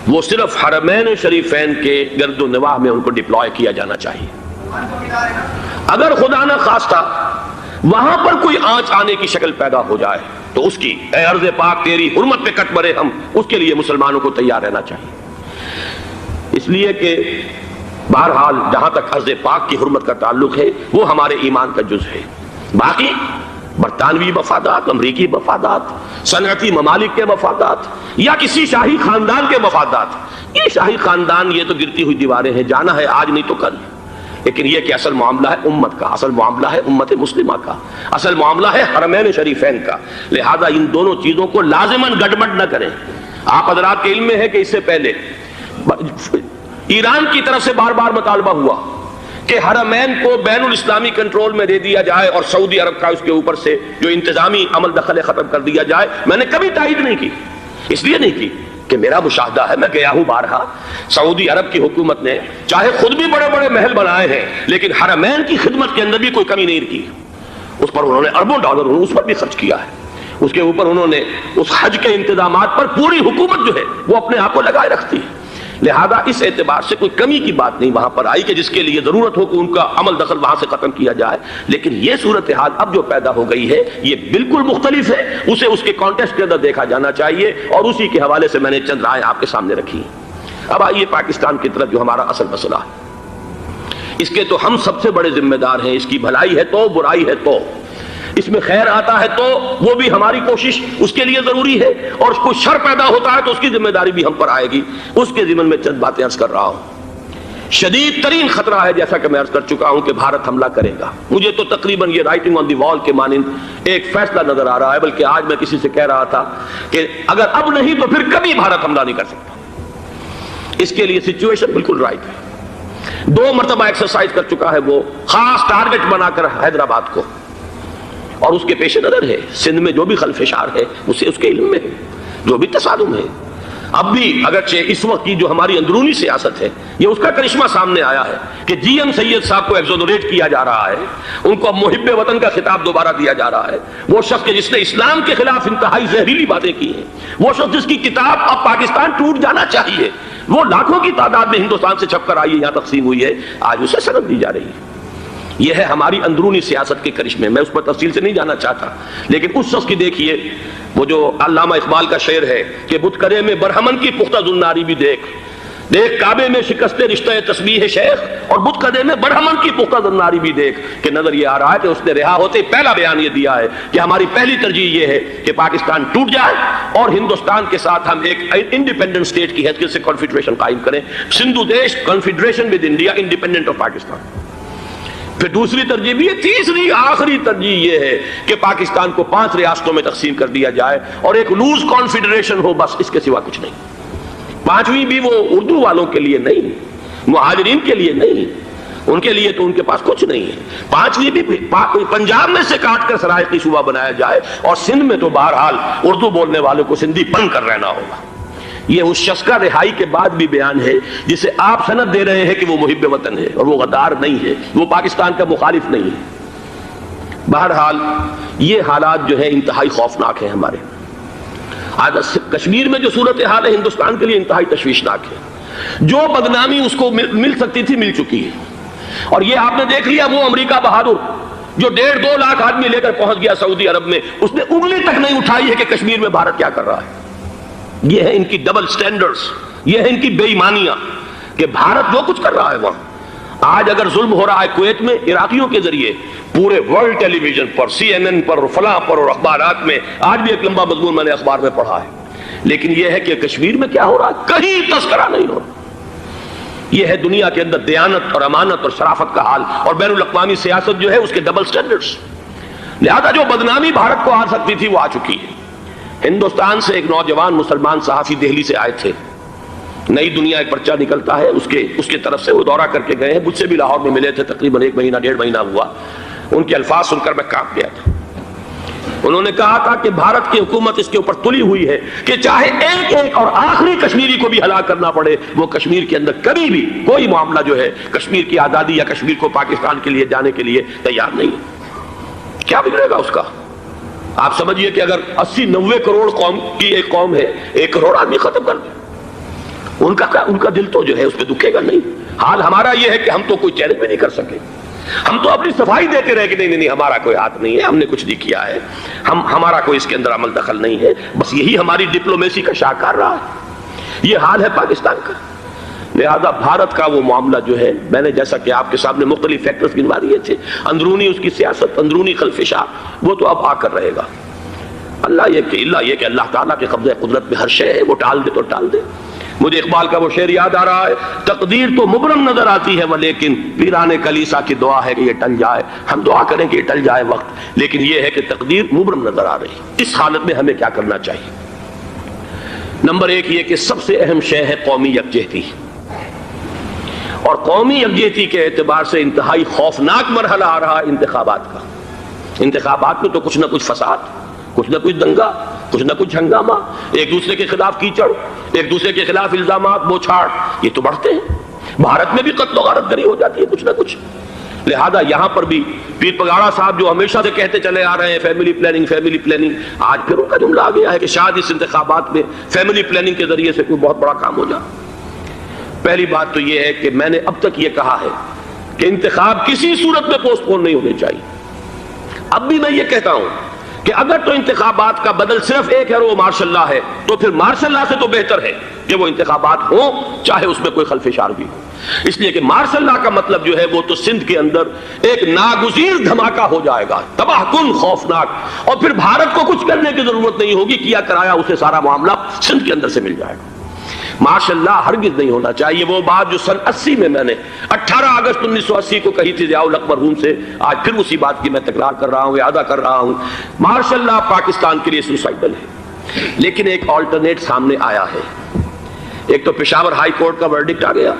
وہ صرف حرمین شریفین کے گرد و نواح میں ان کو ڈپلوائے کیا جانا چاہیے۔ اگر خدا نہ خواستہ وہاں پر کوئی آنچ آنے کی شکل پیدا ہو جائے تو اس کی، اے ارض پاک تیری حرمت پہ کٹ مرے ہم، اس کے لیے مسلمانوں کو تیار رہنا چاہیے۔ اس لیے کہ بہرحال جہاں تک ارض پاک کی حرمت کا تعلق ہے وہ ہمارے ایمان کا جز ہے۔ باقی برطانوی مفادات، امریکی مفادات، صنعتی ممالک کے مفادات یا کسی شاہی خاندان کے مفادات، یہ شاہی خاندان یہ تو گرتی ہوئی دیواریں ہیں، جانا ہے آج نہیں تو کل، لیکن یہ کہ اصل معاملہ ہے امت کا، اصل معاملہ ہے امت مسلمہ کا، اصل معاملہ ہے حرمین شریفین کا، لہذا ان دونوں چیزوں کو لازماً گڑبڑ نہ کریں۔ آپ حضرات کے علم میں ہے کہ اس سے پہلے ایران کی طرف سے بار بار مطالبہ ہوا کہ حرمین کو بین الاسلامی کنٹرول میں دے دیا جائے اور سعودی عرب کا اس کے اوپر سے جو انتظامی عمل دخل ختم کر دیا جائے۔ میں نے کبھی تائید نہیں کی، اس لیے نہیں کی کہ میرا مشاہدہ ہے، میں گیا ہوں بارہا، سعودی عرب کی حکومت نے چاہے خود بھی بڑے بڑے محل بنائے ہیں لیکن حرمین کی خدمت کے اندر بھی کوئی کمی نہیں کی، اس پر انہوں نے اربوں ڈالر اس پر بھی خرچ کیا ہے، اس کے اوپر انہوں نے اس حج کے انتظامات پر پوری حکومت جو ہے وہ اپنے آپ کو لگائے رکھتی ہے۔ لہذا اس اعتبار سے کوئی کمی کی بات نہیں وہاں پر آئی کہ جس کے لیے ضرورت ہو کہ ان کا عمل دخل وہاں سے ختم کیا جائے، لیکن یہ صورتحال اب جو پیدا ہو گئی ہے یہ بالکل مختلف ہے، اسے اس کے کانٹیکسٹ کے اندر دیکھا جانا چاہیے، اور اسی کے حوالے سے میں نے چند رائے آپ کے سامنے رکھی۔ اب آئیے پاکستان کی طرف، جو ہمارا اصل مسئلہ ہے، اس کے تو ہم سب سے بڑے ذمہ دار ہیں، اس کی بھلائی ہے تو، برائی ہے تو، اس میں خیر آتا ہے تو وہ بھی ہماری کوشش اس کے لیے ضروری ہے، اور کوئی شر پیدا ہوتا ہے تو اس کی ذمہ داری بھی ہم پر آئے گی۔ اس کے ضمن میں چند باتیں عرض کر رہا ہوں۔ شدید ترین خطرہ ہے، جیسا کہ میں عرض کر چکا ہوں، کہ بھارت حملہ کرے گا۔ مجھے تو تقریباً یہ رائٹنگ آن دی وال کے مانند ایک فیصلہ نظر آ رہا ہے، بلکہ آج میں کسی سے کہہ رہا تھا کہ اگر اب نہیں تو پھر کبھی بھارت حملہ نہیں کر سکتا۔ اس کے لیے سچویشن بالکل رائٹ ہے، 2 مرتبہ ایکسرسائز کر چکا ہے وہ، خاص ٹارگٹ بنا کر حیدرآباد کو، اور اس کے پیش نظر ہے سندھ میں جو بھی خلفشار ہے اسے اس کے علم میں ہے، جو بھی تصادم ہے۔ اب بھی اگرچہ اس وقت کی جو ہماری اندرونی سیاست ہے یہ اس کا کرشمہ سامنے آیا ہے کہ جی ایم سید صاحب کو ایگزونریٹ کیا جا رہا ہے، ان کو اب محب وطن کا خطاب دوبارہ دیا جا رہا ہے۔ وہ شخص کہ جس نے اسلام کے خلاف انتہائی زہریلی باتیں کی ہیں، وہ شخص جس کی کتاب اب پاکستان ٹوٹ جانا چاہیے، وہ لاکھوں کی تعداد میں ہندوستان سے چھپ کر آئی ہے، یہاں تقسیم ہوئی ہے، آج اسے سند دی جا رہی ہے۔ یہ ہے ہماری اندرونی سیاست کے کرشمے. میں اس پر تفصیل سے نہیں جانا چاہتا، لیکن اس شخص کی دیکھیے وہ جو علامہ اقبال کا شعر ہے کہ بت کرے میں برہمن کی پختہ زناری بھی دیکھ، دیکھ کعبے میں شکست رشتہ تسبیح شیخ، اور بت قدے میں برہمن کی پختہ زناری بھی دیکھ. کہ نظر یہ آ رہا ہے کہ اس نے رہا ہوتے پہلا بیان یہ دیا ہے کہ ہماری پہلی ترجیح یہ ہے کہ پاکستان ٹوٹ جائے اور ہندوستان کے ساتھ ہم ایک انڈیپینڈنٹ اسٹیٹ کی حیثیت سے کنفیڈریشن قائم کریں. سندھو دیش confederation with India independent of Pakistan. پھر دوسری ترجیح بھی ہے. تیسری آخری ترجیح یہ ہے کہ پاکستان کو 5 ریاستوں میں تقسیم کر دیا جائے اور ایک لوز کانفیڈریشن ہو، بس اس کے سوا کچھ نہیں. 5ویں بھی وہ اردو والوں کے لیے نہیں، مہاجرین کے لیے نہیں، ان کے لیے تو ان کے پاس کچھ نہیں ہے. 5ویں بھی پنجاب میں سے کاٹ کر سرائیکی صوبہ بنایا جائے اور سندھ میں تو بہرحال اردو بولنے والوں کو سندھی بن کر رہنا ہوگا. یہ اس شخص کا رہائی کے بعد بھی بیان ہے جسے آپ سند دے رہے ہیں کہ وہ محب وطن ہے، اور وہ غدار نہیں ہے، وہ پاکستان کا مخالف نہیں ہے. بہرحال یہ حالات جو ہے انتہائی خوفناک ہیں ہمارے. آج کشمیر میں جو صورتحال ہے ہندوستان کے لیے انتہائی تشویشناک ہے. جو بدنامی اس کو مل سکتی تھی مل چکی ہے. اور یہ آپ نے دیکھ لیا وہ امریکہ بہادر جو 1.5-2 لاکھ آدمی لے کر پہنچ گیا سعودی عرب میں، اس نے انگلی تک نہیں اٹھائی ہے کہ کشمیر میں بھارت کیا کر رہا ہے. یہ ہے ان کی ڈبل سٹینڈرڈز، یہ ہے ان کی بے ایمانیاں کہ بھارت جو کچھ کر رہا ہے وہاں. آج اگر ظلم ہو رہا ہے کویت میں عراقیوں کے ذریعے، پورے ورلڈ ٹیلی ویژن پر، CNN پر، فلاں پر، اور اخبارات میں، آج بھی ایک لمبا مضمون میں نے اخبار میں پڑھا ہے. لیکن یہ ہے کہ کشمیر میں کیا ہو رہا ہے کہیں تذکرہ نہیں ہو رہا. یہ ہے دنیا کے اندر دیانت اور امانت اور شرافت کا حال، اور بین الاقوامی سیاست جو ہے اس کے ڈبل سٹینڈرڈز. لہذا جو بدنامی بھارت کو آ سکتی تھی وہ آ چکی ہے. ہندوستان سے ایک نوجوان مسلمان صحافی دہلی سے آئے تھے. نئی دنیا ایک پرچہ نکلتا ہے اس کے طرف سے، وہ دورہ کر کے گئے ہیں. مجھ سے بھی لاہور میں ملے تھے، تقریباً 1 مہینہ 1.5 مہینہ ہوا. ان کے الفاظ سن کر میں کانپ گیا تھا. انہوں نے کہا تھا کہ بھارت کی حکومت اس کے اوپر تلی ہوئی ہے کہ چاہے ایک اور آخری کشمیری کو بھی ہلاک کرنا پڑے، وہ کشمیر کے اندر کبھی بھی کوئی معاملہ جو ہے کشمیر کی آزادی یا کشمیر کو پاکستان کے لیے جانے کے لیے تیار نہیں ہے. کیا بگڑے گا اس کا؟ آپ سمجھئے کہ اگر 80-90 کروڑ قوم کی ایک قوم ہے، 1 کروڑ آدمی ختم کر دیں، ان کا دل تو جو ہے اس پہ دکھے گا نہیں. حال ہمارا یہ ہے کہ ہم تو کوئی چیلنج بھی نہیں کر سکے. ہم تو اپنی صفائی دیتے رہے کہ نہیں ہمارا کوئی ہاتھ نہیں ہے، ہم نے کچھ نہیں کیا ہے، ہمارا کوئی اس کے اندر عمل دخل نہیں ہے. بس یہی ہماری ڈپلومیسی کا شاہکار رہا ہے. یہ حال ہے پاکستان کا. لہذا بھارت کا وہ معاملہ جو ہے، میں نے جیسا کہ آپ کے سامنے مختلف فیکٹرز گنوا دیے تھے، اندرونی اس کی سیاست، اندرونی خلفشاں، وہ تو اب آ کر رہے گا. اللہ یہ کہ اللہ تعالیٰ کے قبضہ قدرت میں ہر شے ہے، وہ ٹال دے تو ٹال دے. مجھے اقبال کا وہ شعر یاد آ رہا ہے، تقدیر تو مبرم نظر آتی ہے ولیکن پیران کلیسا کی دعا ہے کہ یہ ٹل جائے. ہم دعا کریں کہ یہ ٹل جائے وقت، لیکن یہ ہے کہ تقدیر مبرم نظر آ رہی. اس حالت میں ہمیں کیا کرنا چاہیے؟ نمبر 1 یہ کہ سب سے اہم شے ہے قومی یکجہتی. اور قومی یکجہتی کے اعتبار سے انتہائی خوفناک مرحلہ آ رہا ہے انتخابات کا. انتخابات میں تو کچھ نہ کچھ فساد، کچھ نہ کچھ دنگا، کچھ نہ کچھ ہنگامہ، ایک دوسرے کے خلاف کیچڑ، ایک دوسرے کے خلاف الزامات، بوچھاڑ، یہ تو بڑھتے ہیں. بھارت میں بھی قتل و غارت گری ہو جاتی ہے کچھ نہ کچھ. لہذا یہاں پر بھی پیر پگاڑا صاحب جو ہمیشہ سے کہتے چلے آ رہے ہیں فیملی پلاننگ، آج پھر ان کا جملہ آ گیا ہے کہ شاید اس انتخابات میں فیملی پلاننگ کے ذریعے سے کوئی بہت بڑا کام ہو جائے. پہلی بات تو یہ ہے کہ میں نے اب تک یہ کہا ہے کہ انتخاب کسی صورت میں پوسٹ پون نہیں ہونے چاہیے. اب بھی میں یہ کہتا ہوں کہ اگر تو انتخابات کا بدل صرف ایک ہے اور وہ مارشل لا ہے، تو پھر مارشل لا سے تو بہتر ہے کہ وہ انتخابات ہوں چاہے اس میں کوئی خلفشار بھی ہو. اس لیے کہ مارشل لا کا مطلب جو ہے وہ تو سندھ کے اندر ایک ناگزیر دھماکہ ہو جائے گا، تباہ کن، خوفناک، اور پھر بھارت کو کچھ کرنے کی ضرورت نہیں ہوگی، کیا کرایا اسے سارا معاملہ سندھ کے اندر سے مل جائے گا. ماشاء اللہ ہرگز نہیں ہونا چاہیے. وہ بات جو سن 80 میں نے 18 اگست 1980 کو کہی تھی ضیاء الحق مرحوم سے، آج پھر اسی بات کی میں تکرار کر رہا ہوں، اعادہ کر رہا ہوں. ماشاء اللہ پاکستان کے لیے سوسائڈل ہے، لیکن ایک آلٹرنیٹ سامنے آیا ہے. ایک تو پشاور ہائی کورٹ کا ورڈکٹ آ گیا،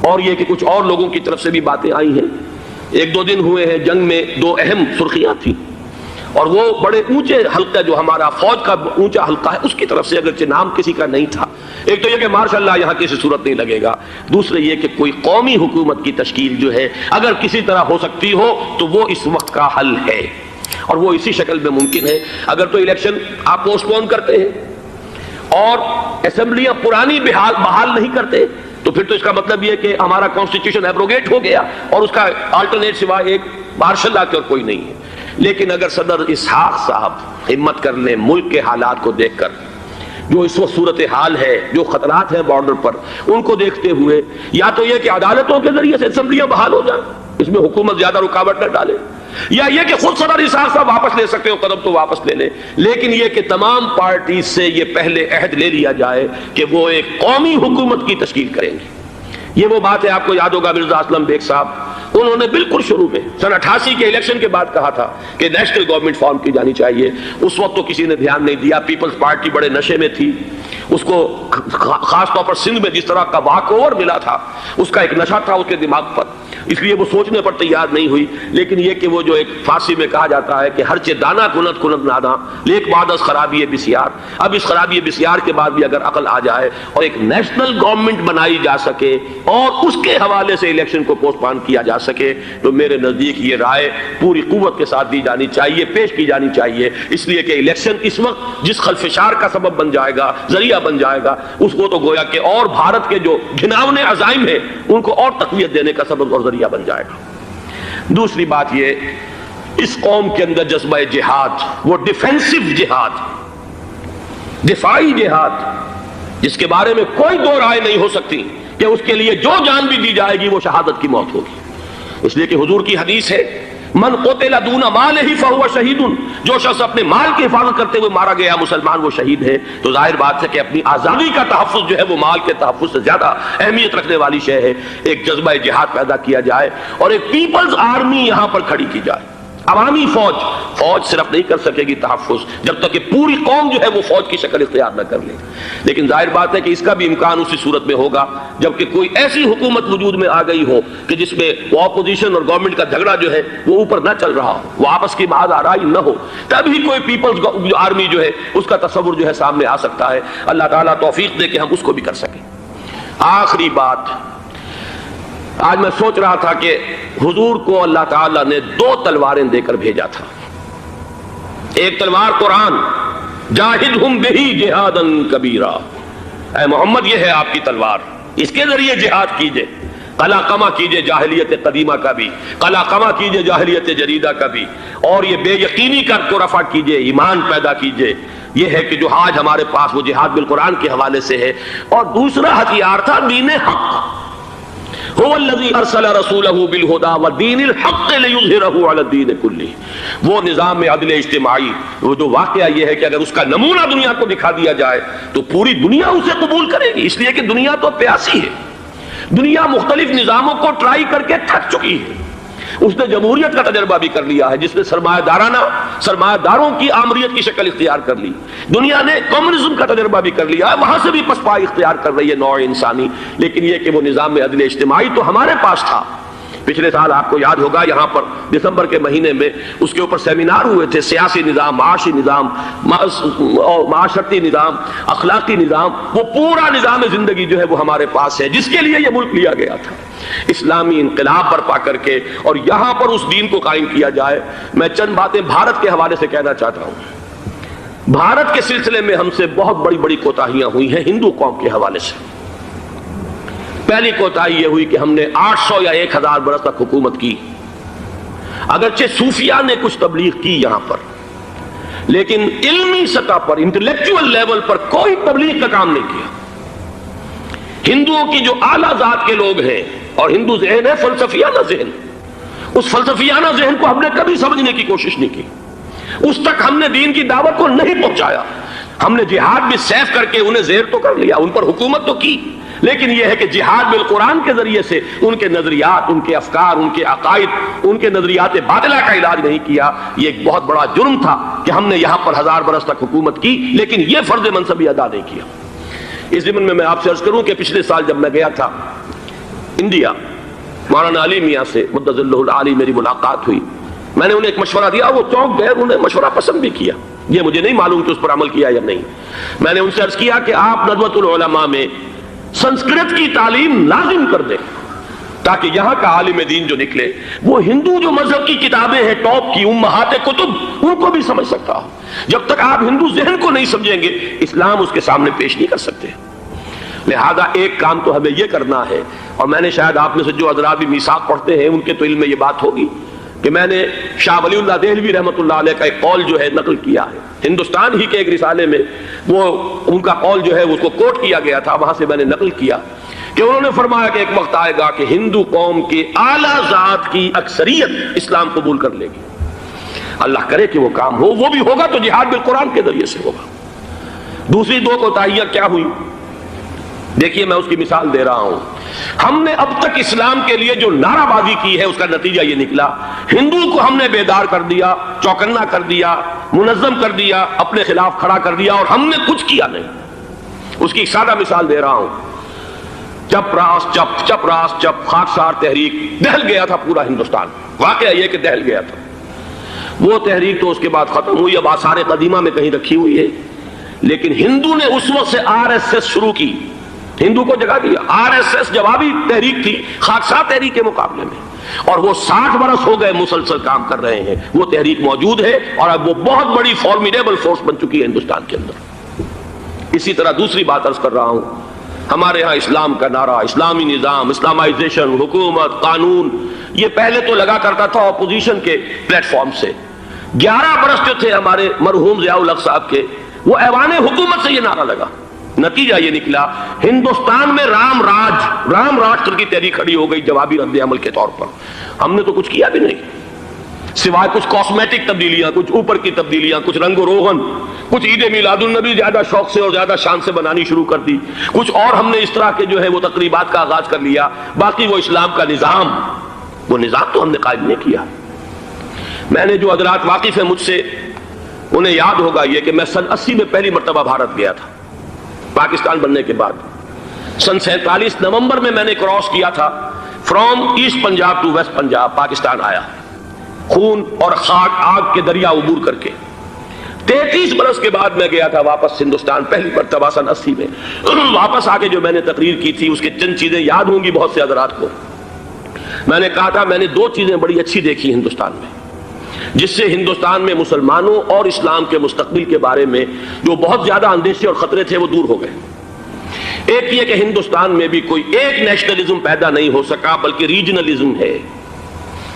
اور یہ کہ کچھ اور لوگوں کی طرف سے بھی باتیں آئی ہیں. 1-2 دن ہوئے ہیں جنگ میں 2 اہم سرخیاں تھیں، اور وہ بڑے اونچے حلقہ جو ہمارا فوج کا اونچا حلقہ ہے اس کی طرف سے اگرچہ نام کسی کا نہیں تھا. ایک تو یہ کہ ماشاءاللہ یہاں کسی صورت نہیں لگے گا. دوسرے یہ کہ کوئی قومی حکومت کی تشکیل جو ہے اگر کسی طرح ہو سکتی ہو تو وہ اس وقت کا حل ہے، اور وہ اسی شکل میں ممکن ہے. اگر تو الیکشن آپ پوسٹ پون کرتے ہیں اور اسمبلیاں پرانی بحال نہیں کرتے تو پھر تو اس کا مطلب یہ کہ ہمارا کانسٹیٹیوشن ایبروگیٹ ہو گیا اور اس کا آلٹرنیٹ سوائے ایک مارشل لا کے اور کوئی نہیں ہے. لیکن اگر صدر اسحاق صاحب ہمت کر لیں ملک کے حالات کو دیکھ کر، جو اس وقت صورتحال ہے، جو خطرات ہیں بارڈر پر، ان کو دیکھتے ہوئے یا تو یہ کہ عدالتوں کے ذریعے سے اسمبلیاں بحال ہو جائیں، اس میں حکومت زیادہ رکاوٹ نہ ڈالے، یا یہ کہ خود صدر اسحاق صاحب واپس لے سکتے ہو قدم تو واپس لے لیں، لیکن یہ کہ تمام پارٹیز سے یہ پہلے عہد لے لیا جائے کہ وہ ایک قومی حکومت کی تشکیل کریں گے. یہ وہ بات ہے، آپ کو یاد ہوگا مرزا اسلم بیگ صاحب، انہوں نے بالکل شروع میں سن 88 کے الیکشن کے بعد کہا تھا کہ نیشنل گورنمنٹ فارم کی جانی چاہیے. اس وقت تو کسی نے دھیان نہیں دیا، پیپلز پارٹی بڑے نشے میں تھی، اس کو خاص طور پر سندھ میں جس طرح کا واک اوور ملا تھا، اس کا ایک نشہ تھا اس کے دماغ پر، اس لیے وہ سوچنے پر تیار نہیں ہوئی. لیکن یہ کہ وہ جو ایک فارسی میں کہا جاتا ہے کہ ہر چے دانا کنت کنت نادا لیک بعد از خرابی بسیار، اب اس خرابی بسیار کے بعد بھی اگر عقل آ جائے اور ایک نیشنل گورنمنٹ بنائی جا سکے اور اس کے حوالے سے الیکشن کو پوسٹ پون کیا جا سکے، تو میرے نزدیک یہ رائے پوری قوت کے ساتھ دی جانی چاہیے، پیش کی جانی چاہیے، اس لیے کہ الیکشن اس وقت جس خلفشار کا سبب بن جائے گا، ذریعہ بن جائے گا، اس کو تو گویا کہ اور بھارت کے جو گھناونے عزائم ہیں ان کو اور تقویت دینے کا سبب اور ذریعہ بن جائے گا. دوسری بات یہ، اس قوم کے اندر جذبہ جہاد، وہ ڈیفینسو جہاد، دفاعی جہاد، جس کے بارے میں کوئی دو رائے نہیں ہو سکتی کہ اس کے لیے جو جان بھی دی جائے گی وہ شہادت کی موت ہوگی. اس لیے کہ حضور کی حدیث ہے، من قتل دون مالہ فہو شہید، جو شخص اپنے مال کی حفاظت کرتے ہوئے مارا گیا مسلمان وہ شہید ہے. تو ظاہر بات ہے کہ اپنی آزادی کا تحفظ جو ہے وہ مال کے تحفظ سے زیادہ اہمیت رکھنے والی شے ہے. ایک جذبہ جہاد پیدا کیا جائے اور ایک پیپلز آرمی یہاں پر کھڑی کی جائے. عوامی فوج صرف نہیں کر سکے گی تحفظ جب تک کہ پوری قوم جو ہے وہ فوج کی شکل اختیار نہ کر لے. لیکن ظاہر بات ہے کہ اس کا بھی امکان اسی صورت میں ہوگا جبکہ کوئی ایسی حکومت وجود میں آ گئی ہو کہ جس میں وہ اپوزیشن اور گورنمنٹ کا جھگڑا جو ہے وہ اوپر نہ چل رہا ہو، وہ آپس کی محض آرائی نہ ہو، تبھی کوئی پیپلز آرمی جو ہے اس کا تصور جو ہے سامنے آ سکتا ہے. اللہ تعالیٰ توفیق دے کہ ہم اس کو بھی کر سکیں. آخری بات، آج میں سوچ رہا تھا کہ حضور کو اللہ تعالیٰ نے 2 تلواریں دے کر بھیجا تھا. ایک تلوار قرآن، جاہدہم بہی جہادا کبیرا، اے محمد یہ ہے آپ کی تلوار، اس کے ذریعے جہاد کیجئے، قلع قمع کیجئے جاہلیت قدیمہ کا بھی، قلع قمع کیجئے جاہلیت جدیدہ کا بھی، اور یہ بے یقینی کو رفع کیجئے، ایمان پیدا کیجئے. یہ ہے کہ جو آج ہمارے پاس وہ جہاد بالقرآن کے حوالے سے ہے. اور دوسرا ہتھیار تھا دین حق، هو الذی ارسل رسولہ بالہدی ودین الحق لیظہرہ علی الدین کلہ. وہ نظام عدل اجتماعی، وہ جو واقعہ یہ ہے کہ اگر اس کا نمونہ دنیا کو دکھا دیا جائے تو پوری دنیا اسے قبول کرے گی. اس لیے کہ دنیا تو پیاسی ہے، دنیا مختلف نظاموں کو ٹرائی کر کے تھک چکی ہے. اس نے جمہوریت کا تجربہ بھی کر لیا ہے جس نے سرمایہ داروں کی آمریت کی شکل اختیار کر لی. دنیا نے کمیونزم کا تجربہ بھی کر لیا ہے، وہاں سے بھی پسپائی اختیار کر رہی ہے نوع انسانی. لیکن یہ کہ وہ نظام عدل اجتماعی تو ہمارے پاس تھا. پچھلے سال آپ کو یاد ہوگا یہاں پر دسمبر کے مہینے میں اس کے اوپر سیمینار ہوئے تھے، سیاسی نظام، معاشی نظام، معاشرتی نظام، اخلاقی نظام، وہ پورا نظام زندگی جو ہے وہ ہمارے پاس ہے جس کے لیے یہ ملک لیا گیا تھا. اسلامی انقلاب برپا کر کے اور یہاں پر اس دین کو قائم کیا جائے. میں چند باتیں بھارت کے حوالے سے کہنا چاہتا ہوں. بھارت کے سلسلے میں ہم سے بہت بڑی بڑی کوتاہیاں ہوئی ہیں ہندو قوم کے حوالے سے. پہلی کوتاہی یہ ہوئی کہ ہم نے 800 یا 1000 برس تک حکومت کی. اگرچہ صوفیاء نے کچھ تبلیغ کی یہاں پر، لیکن علمی سطح پر، انٹلیکچوئل لیول پر کوئی تبلیغ کا کام نہیں کیا. ہندوؤں کی جو اعلیٰ ذات کے لوگ ہیں، اور ہندو ذہن ہے فلسفیانہ ذہن، اس فلسفیانہ ذہن کو ہم نے کبھی سمجھنے کی کوشش نہیں کی. اس تک ہم نے دین کی دعوت کو نہیں پہنچایا. ہم نے جہاد بھی سیف کر کے انہیں زیر تو کر لیا، ان پر حکومت تو کی، لیکن یہ ہے کہ جہاد بالقرآن کے ذریعے سے ان کے نظریات، ان کے افکار، ان کے عقائد، ان کے نظریات باطلہ کا علاج نہیں کیا. یہ ایک بہت بڑا جرم تھا کہ ہم نے یہاں پر 1000 برس تک حکومت کی لیکن یہ فرض منصبی ادا نہیں کیا. اس ضمن میں آپ سے عرض کروں کہ پچھلے سال جب میں گیا تھا انڈیا، مولانا علی میاں سے مدظ اللہ العالی میری ملاقات ہوئی. میں نے انہیں ایک مشورہ دیا، وہ چونک گئے، انہیں مشورہ پسند بھی کیا. یہ مجھے نہیں معلوم کہ اس پر عمل کیا یا نہیں. میں نے ان سے عرض کیا کہ آپ ندوۃ العلماء میں سنسکرت کی تعلیم لازم کر دیں. تاکہ یہاں کا عالم دین جو نکلے وہ ہندو جو مذہب کی کتابیں ہیں ٹاپ کی امہات کتب ان کو بھی سمجھ سکتا ہو. جب تک آپ ہندو ذہن کو نہیں سمجھیں گے اسلام اس کے سامنے پیش نہیں کر سکتے. لہذا ایک کام تو ہمیں یہ کرنا ہے، اور میں نے شاید آپ میں سے جو حضرات بھی میثاق پڑھتے ہیں ان کے تو علم میں یہ بات ہوگی کہ میں نے شاہ ولی اللہ دہلوی رحمۃ اللہ علیہ کا ایک قول جو ہے نقل کیا ہے ہندوستان ہی کے ایک رسالے میں. وہ ان کا قول جو ہے اس کو کوٹ کیا گیا تھا، وہاں سے میں نے نقل کیا کہ انہوں نے فرمایا کہ ایک وقت آئے گا کہ ہندو قوم کے اعلیٰ ذات کی اکثریت اسلام قبول کر لے گی. اللہ کرے کہ وہ کام ہو، وہ بھی ہوگا تو جہاد بالقرآن کے ذریعے سے ہوگا. دوسری دو کوتاہیاں کیا ہوئی دیکھیے، میں اس کی مثال دے رہا ہوں. ہم نے اب تک اسلام کے لیے جو نعرہ بازی کی ہے اس کا نتیجہ یہ نکلا، ہندو کو ہم نے بیدار کر دیا، چوکنا کر دیا، منظم کر دیا، اپنے خلاف کھڑا کر دیا، اور ہم نے کچھ کیا نہیں. اس کی ایک سادہ مثال دے رہا ہوں. چپ راس چپ چپ راس چپ خاکسار تحریک دہل گیا تھا پورا ہندوستان. واقعہ یہ کہ دہل گیا تھا. وہ تحریک تو اس کے بعد ختم ہوئی، اب آثار قدیمہ میں کہیں رکھی ہوئی ہے. لیکن ہندو نے اس وقت سے RSS شروع کی، ہندو کو جگہ دیا. RSS جوابی تحریک تھی خاکسار تحریک کے مقابلے میں، اور وہ 60 برس ہو گئے مسلسل کام کر رہے ہیں. وہ تحریک موجود ہے اور اب وہ بہت بڑی فارمیڈیبل فورس بن چکی ہے ہندوستان کے اندر. اسی طرح دوسری بات عرض کر رہا ہوں، ہمارے ہاں اسلام کا نعرہ، اسلامی نظام، اسلامائزیشن، حکومت، قانون، یہ پہلے تو لگا کرتا تھا اپوزیشن کے پلیٹ فارم سے. 11 برس جو تھے ہمارے مرحوم ضیاء الحق صاحب کے، وہ ایوان حکومت سے یہ نعرہ لگا. نتیجہ یہ نکلا ہندوستان میں رام راشٹر کی تحریک کھڑی ہو گئی جوابی رد عمل کے طور پر. ہم نے تو کچھ کیا بھی نہیں سوائے کچھ کاسمیٹک تبدیلیاں، کچھ اوپر کی تبدیلیاں، کچھ رنگ و روغن، کچھ عید میلاد النبی زیادہ شوق سے اور زیادہ شان سے بنانی شروع کر دی، کچھ اور ہم نے اس طرح کے جو ہے وہ تقریبات کا آغاز کر لیا. باقی وہ اسلام کا نظام، وہ نظام تو ہم نے قائم نہیں کیا. میں نے جو حضرات واقف ہیں مجھ سے انہیں یاد ہوگا یہ کہ میں سن 80 میں پہلی مرتبہ بھارت گیا تھا پاکستان بننے کے بعد. سن 47 نومبر میں نے کراس کیا تھا from east Punjab to west Punjab. Pakistan آیا خون اور خاک آگ کے دریا عبور کر کے. 33 برس کے بعد میں گیا تھا واپس ہندوستان پہلی مرتبہ سن 80 میں. واپس آ کے جو میں نے تقریر کی تھی اس کے چند چیزیں یاد ہوں گی بہت سے حضرات کو. میں نے کہا تھا میں نے 2 چیزیں بڑی اچھی دیکھی ہندوستان میں جس سے ہندوستان میں مسلمانوں اور اسلام کے مستقبل کے بارے میں جو بہت زیادہ اندیشے اور خطرے تھے وہ دور ہو گئے. ایک یہ کہ ہندوستان میں بھی کوئی ایک نیشنلزم پیدا نہیں ہو سکا بلکہ ریجنلزم ہے،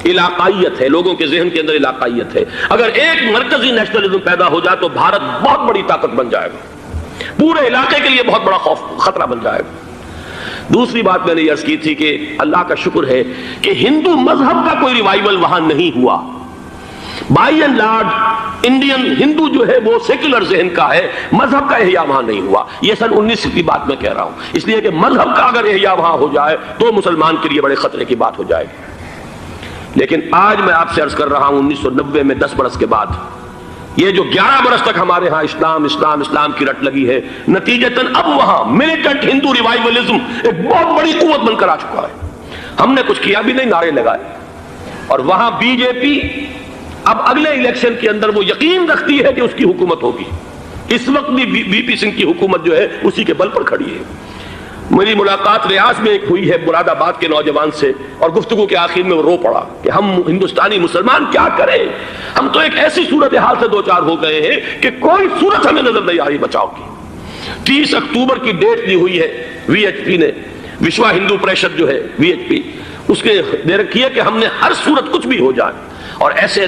علاقائیت ہے، لوگوں کے ذہن کے اندر علاقائیت ہے. اگر ایک مرکزی نیشنلزم پیدا ہو جائے تو بھارت بہت بڑی طاقت بن جائے گا، پورے علاقے کے لیے بہت بڑا خطرہ بن جائے گا. دوسری بات میں نے یہ عرض کی تھی کہ اللہ کا شکر ہے کہ ہندو مذہب کا کوئی ریوائول وہاں نہیں ہوا. بائی اینڈ لارج انڈین ہندو جو ہے وہ سیکولر ذہن کا ہے، مذہب کا احیاء وہاں نہیں ہوا. یہ سن 19 کی بات میں کہہ رہا ہوں، اس لیے کہ مذہب کا اگر احیاء وہاں ہو جائے تو مسلمان کے لیے بڑے خطرے کی بات ہو جائے گی. لیکن آج میں آپ سے عرض کر رہا ہوں 1990 میں 10 برس کے بعد یہ جو 11 برس تک ہمارے ہاں اسلام کی رٹ لگی ہے، نتیجتاً اب وہاں ملیٹنٹ ہندو ریوائولزم ایک بہت بڑی قوت بن کر آ چکا ہے. ہم نے کچھ کیا بھی نہیں، نعرے لگائے. اور وہاں بی جے پی اب اگلے الیکشن کے اندر وہ یقین رکھتی ہے کہ اس کی حکومت ہوگی. اس وقت بھی بی پی سنگھ کی حکومت جو ہے اسی کے بل پر کھڑی ہے. میری ملاقات ریاض میں ایک ہوئی ہے مراد آباد کے نوجوان سے، اور گفتگو کے آخر میں وہ رو پڑا کہ ہم ہندوستانی مسلمان کیا کریں، ہم تو ایک ایسی صورتحال سے دوچار ہو گئے ہیں کہ کوئی صورت ہمیں نظر نہیں آ رہی بچاؤ کی. 30 اکتوبر کی ڈیٹ دی ہوئی ہے VHP نے، وشوا ہندو پریشد جو ہے VHP، اس کے دے رکھی ہے کہ ہم نے ہر صورت کچھ بھی ہو جائے اور ایسے